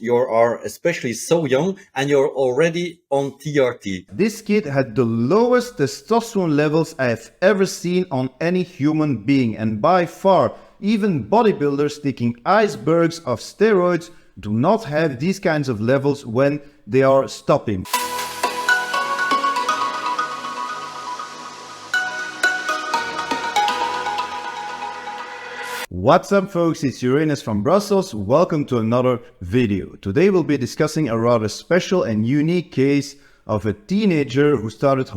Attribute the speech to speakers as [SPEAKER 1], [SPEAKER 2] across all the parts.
[SPEAKER 1] You are especially so young and you're already on TRT.
[SPEAKER 2] This kid had the lowest testosterone levels I have ever seen on any human being, and by far, even bodybuilders taking icebergs of steroids do not have these kinds of levels when they are stopping. What's up folks, it's Uranus from Brussels. Welcome to another video. Today we'll be discussing a rather special and unique case of a teenager who started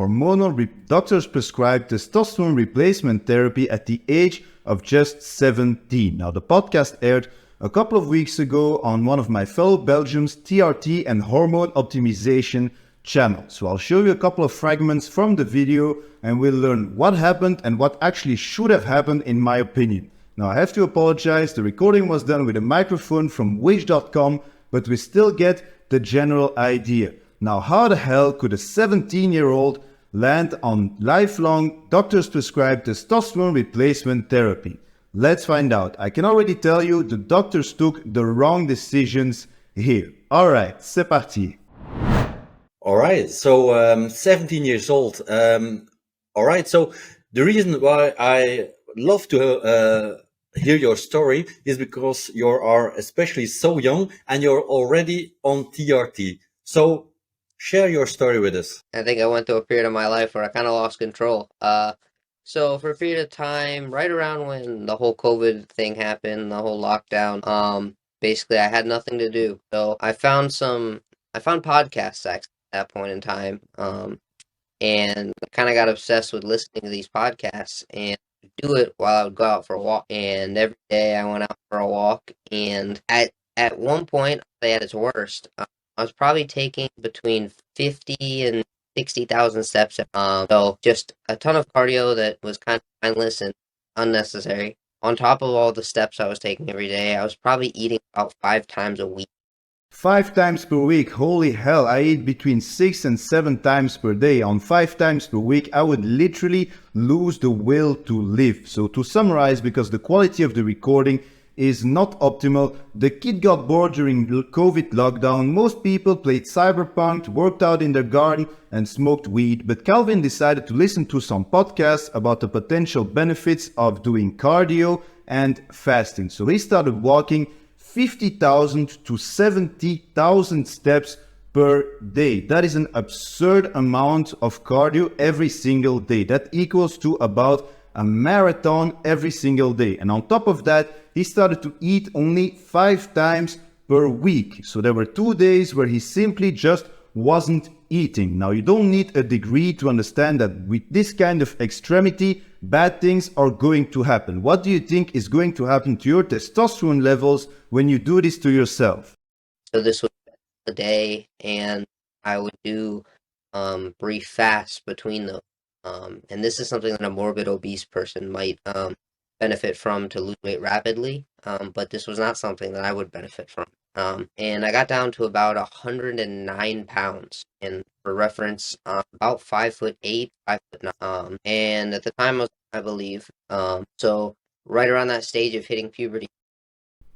[SPEAKER 2] doctors prescribed testosterone replacement therapy at the age of just 17. Now the podcast aired a couple of weeks ago on one of my fellow Belgium's TRT and Hormone Optimization channel. So I'll show you a couple of fragments from the video and we'll learn what happened and what actually should have happened in my opinion. Now I have to apologize, the recording was done with a microphone from wish.com, but we still get the general idea. Now how the hell could a 17-year-old land on lifelong doctors prescribed testosterone replacement therapy? Let's find out. I can already tell you the doctors took the wrong decisions here. Alright, c'est parti.
[SPEAKER 1] Alright, so 17 years old. Alright, so the reason why I love to hear your story is because you are especially so young and you're already on TRT. So share your story with us.
[SPEAKER 3] I think I went through a period of my life where I kind of lost control. So for a period of time, right around when the whole COVID thing happened, the whole lockdown, basically I had nothing to do. So I found podcasts at that point in time, and I kind of got obsessed with listening to these podcasts and do it while I would go out for a walk. And every day I went out for a walk, and at one point, at its worst, I was probably taking between 50 and 60,000 steps. So just a ton of cardio that was kind of mindless and unnecessary. On top of all the steps I was taking every day, I was probably eating about 5 times a week.
[SPEAKER 2] 5 times per week, holy hell, I eat between 6 and 7 times per day. On 5 times per week, I would literally lose the will to live. So to summarize, because the quality of the recording is not optimal, the kid got bored during the COVID lockdown. Most people played Cyberpunk, worked out in their garden and smoked weed, but Calvin decided to listen to some podcasts about the potential benefits of doing cardio and fasting. So he started walking 50,000 to 70,000 steps per day. That is an absurd amount of cardio every single day. That equals to about a marathon every single day. And on top of that, he started to eat only 5 times per week. So there were 2 days where he simply just wasn't eating. Now you don't need a degree to understand that with this kind of extremity, bad things are going to happen. What do you think is going to happen to your testosterone levels when you do this to yourself?
[SPEAKER 3] So this was the day, and I would do brief fasts between those. And this is something that a morbid obese person might benefit from to lose weight rapidly, but this was not something that I would benefit from. And I got down to about 109 pounds, and for reference, about 5'8", 5'9", and at the time I was, I believe, so right around that stage of hitting puberty.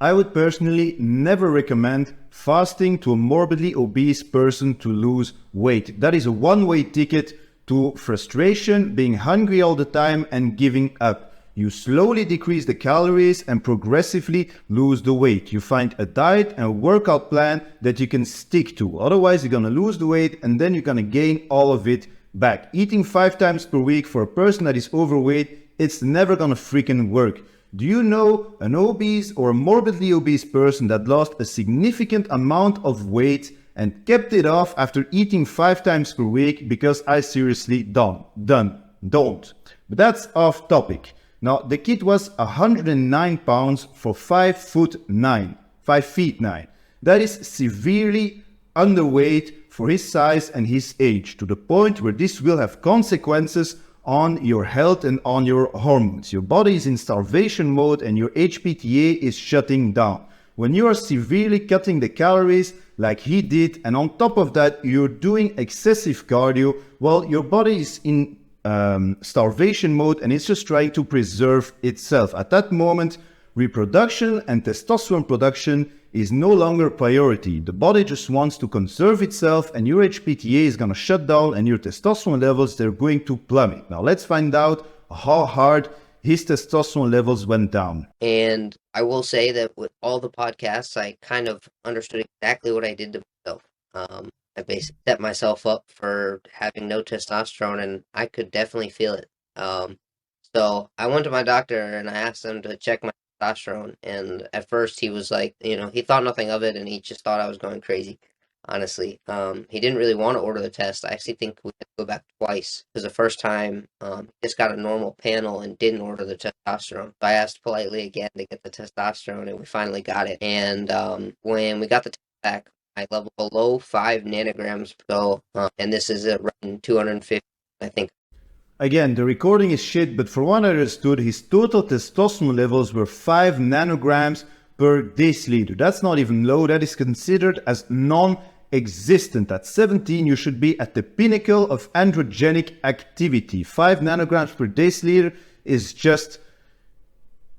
[SPEAKER 2] I would personally never recommend fasting to a morbidly obese person to lose weight. That is a one-way ticket to frustration, being hungry all the time and giving up. You slowly decrease the calories and progressively lose the weight. You find a diet and a workout plan that you can stick to. Otherwise, you're gonna lose the weight and then you're gonna gain all of it back. Eating 5 times per week for a person that is overweight, it's never gonna freaking work. Do you know an obese or a morbidly obese person that lost a significant amount of weight and kept it off after eating 5 times per week? Because I seriously don't. But that's off topic. Now, the kid was 109 pounds for 5'9", 5 feet 9. That is severely underweight for his size and his age, to the point where this will have consequences on your health and on your hormones. Your body is in starvation mode and your HPTA is shutting down. When you are severely cutting the calories like he did, and on top of that, you're doing excessive cardio, well, your body is in starvation mode and it's just trying to preserve itself. At that moment, reproduction and testosterone production is no longer a priority. The body just wants to conserve itself, and your HPTA is going to shut down and your testosterone levels, they're going to plummet. Now let's find out how hard his testosterone levels went down.
[SPEAKER 3] And I will say that with all the podcasts, I kind of understood exactly what I did to myself. I basically set myself up for having no testosterone, and I could definitely feel it. So I went to my doctor and I asked him to check my testosterone. And at first he was like, he thought nothing of it and he just thought I was going crazy. Honestly, he didn't really want to order the test. I actually think we had to go back twice because the first time he just got a normal panel and didn't order the testosterone. So I asked politely again to get the testosterone and we finally got it. And when we got the test back, my level below 5 nanograms. So, and this is at 250, I think.
[SPEAKER 2] Again, the recording is shit, but for what I understood, his total testosterone levels were 5 nanograms per deciliter. That's not even low. That is considered as non-existent. At 17, you should be at the pinnacle of androgenic activity. 5 nanograms per deciliter is just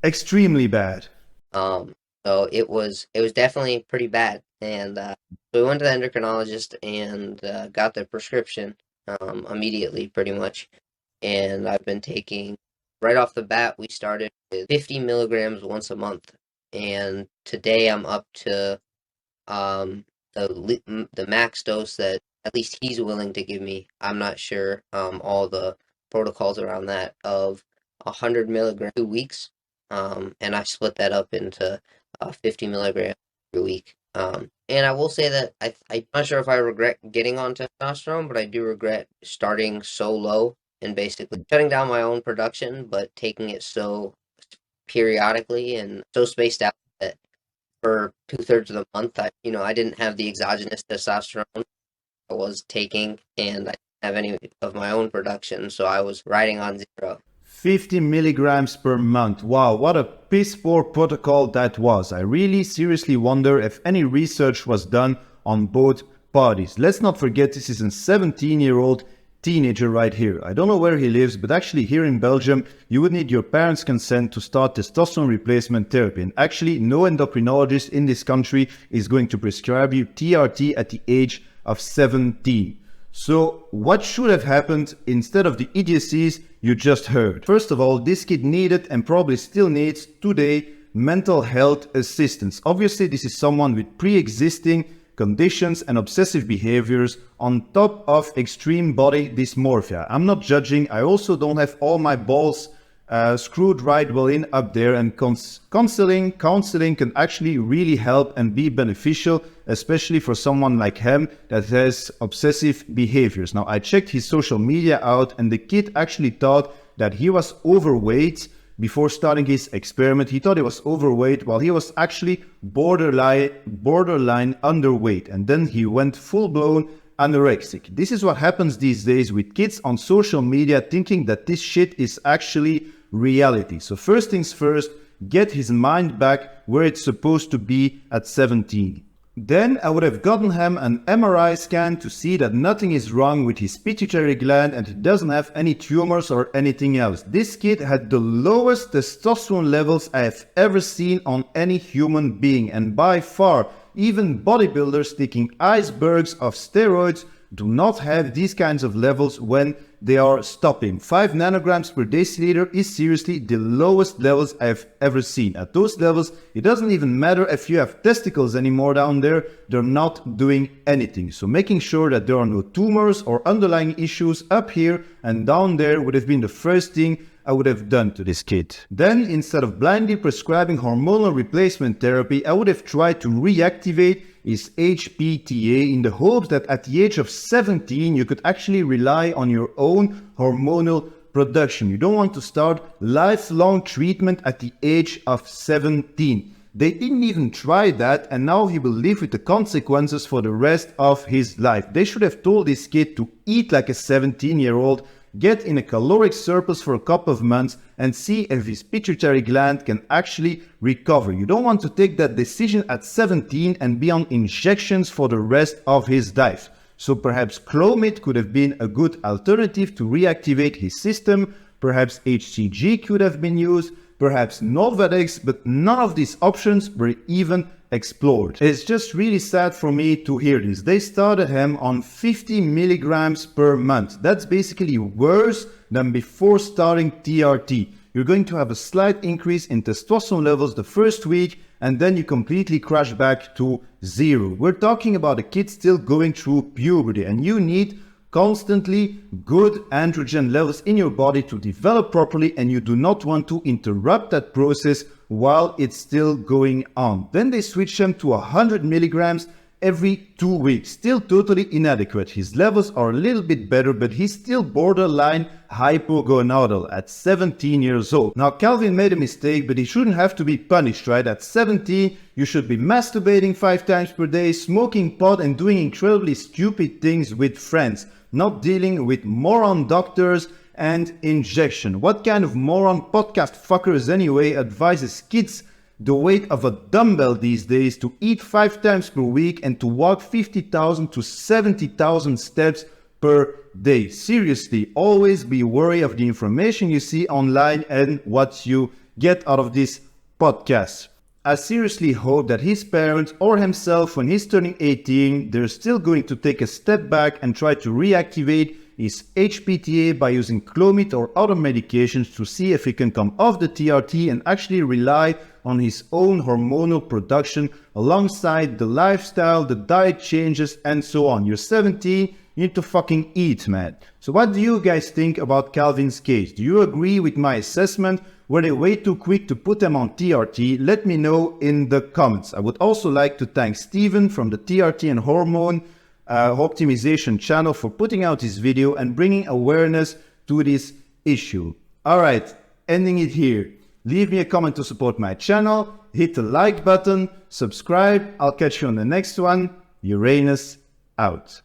[SPEAKER 2] extremely bad.
[SPEAKER 3] So it was definitely pretty bad. And so we went to the endocrinologist and got the prescription immediately, pretty much. And I've been taking, right off the bat, we started with 50 milligrams once a month. And today I'm up to the max dose that at least he's willing to give me. I'm not sure all the protocols around that, of 100 milligrams 2 weeks. And I split that up into 50 milligrams per week. And I will say that I'm not sure if I regret getting on testosterone, but I do regret starting so low and basically shutting down my own production, but taking it so periodically and so spaced out that for 2/3 of the month, I didn't have the exogenous testosterone I was taking, and I didn't have any of my own production, so I was riding on zero.
[SPEAKER 2] 50 milligrams per month. Wow, what a piss poor protocol that was. I really seriously wonder if any research was done on both parties. Let's not forget, this is a 17-year-old teenager right here. I don't know where he lives, but actually here in Belgium, you would need your parents' consent to start testosterone replacement therapy. And actually, no endocrinologist in this country is going to prescribe you TRT at the age of 17. So what should have happened instead of the idiocies you just heard? First of all, this kid needed and probably still needs today mental health assistance. Obviously, this is someone with pre-existing conditions and obsessive behaviors on top of extreme body dysmorphia. I'm not judging. I also don't have all my balls screwed right well in up there, and counseling can actually really help and be beneficial, especially for someone like him that has obsessive behaviors. Now, I checked his social media out, and the kid actually thought that he was overweight before starting his experiment. He thought he was overweight while he was actually borderline underweight, and then he went full-blown anorexic. This is what happens these days with kids on social media thinking that this shit is actually reality. So first things first, get his mind back where it's supposed to be at 17. Then I would have gotten him an MRI scan to see that nothing is wrong with his pituitary gland and he doesn't have any tumors or anything else. This kid had the lowest testosterone levels I have ever seen on any human being, and by far, even bodybuilders taking icebergs of steroids do not have these kinds of levels when they are stopping. 5 nanograms per deciliter is seriously the lowest levels I've ever seen. At those levels, it doesn't even matter if you have testicles anymore down there, they're not doing anything. So making sure that there are no tumors or underlying issues up here and down there would have been the first thing I would have done to this kid. Then, instead of blindly prescribing hormonal replacement therapy, I would have tried to reactivate his HPTA in the hopes that at the age of 17, you could actually rely on your own hormonal production. You don't want to start lifelong treatment at the age of 17. They didn't even try that, and now he will live with the consequences for the rest of his life. They should have told this kid to eat like a 17-year-old, get in a caloric surplus for a couple of months and see if his pituitary gland can actually recover. You don't want to take that decision at 17 and be on injections for the rest of his life. So perhaps Clomid could have been a good alternative to reactivate his system. Perhaps HCG could have been used. Perhaps Nolvadex, but none of these options were even explored. It's just really sad for me to hear this. They started him on 50 milligrams per month. That's basically worse than before starting TRT. You're going to have a slight increase in testosterone levels the first week, and then you completely crash back to zero. We're talking about a kid still going through puberty, and you need constantly good androgen levels in your body to develop properly, and you do not want to interrupt that process while it's still going on. Then they switch him to 100 milligrams every 2 weeks. Still totally inadequate. His levels are a little bit better, but he's still borderline hypogonadal at 17 years old. Now, Calvin made a mistake, but he shouldn't have to be punished, right? At 17, you should be masturbating 5 times per day, smoking pot, and doing incredibly stupid things with friends, not dealing with moron doctors and injection. What kind of moron podcast fuckers anyway advises kids the weight of a dumbbell these days to eat 5 times per week and to walk 50,000 to 70,000 steps per day? Seriously, always be wary of the information you see online and what you get out of this podcast. I seriously hope that his parents or himself, when he's turning 18, they're still going to take a step back and try to reactivate his HPTA by using Clomid or other medications to see if he can come off the TRT and actually rely on his own hormonal production alongside the lifestyle, the diet changes, and so on. You're 17, you need to fucking eat, man. So what do you guys think about Calvin's case? Do you agree with my assessment? Were they way too quick to put him on TRT? Let me know in the comments. I would also like to thank Steven from the TRT and Hormone Optimization channel for putting out this video and bringing awareness to this issue. Alright, ending it here. Leave me a comment to support my channel, hit the like button, subscribe. I'll catch you on the next one. Uranus out.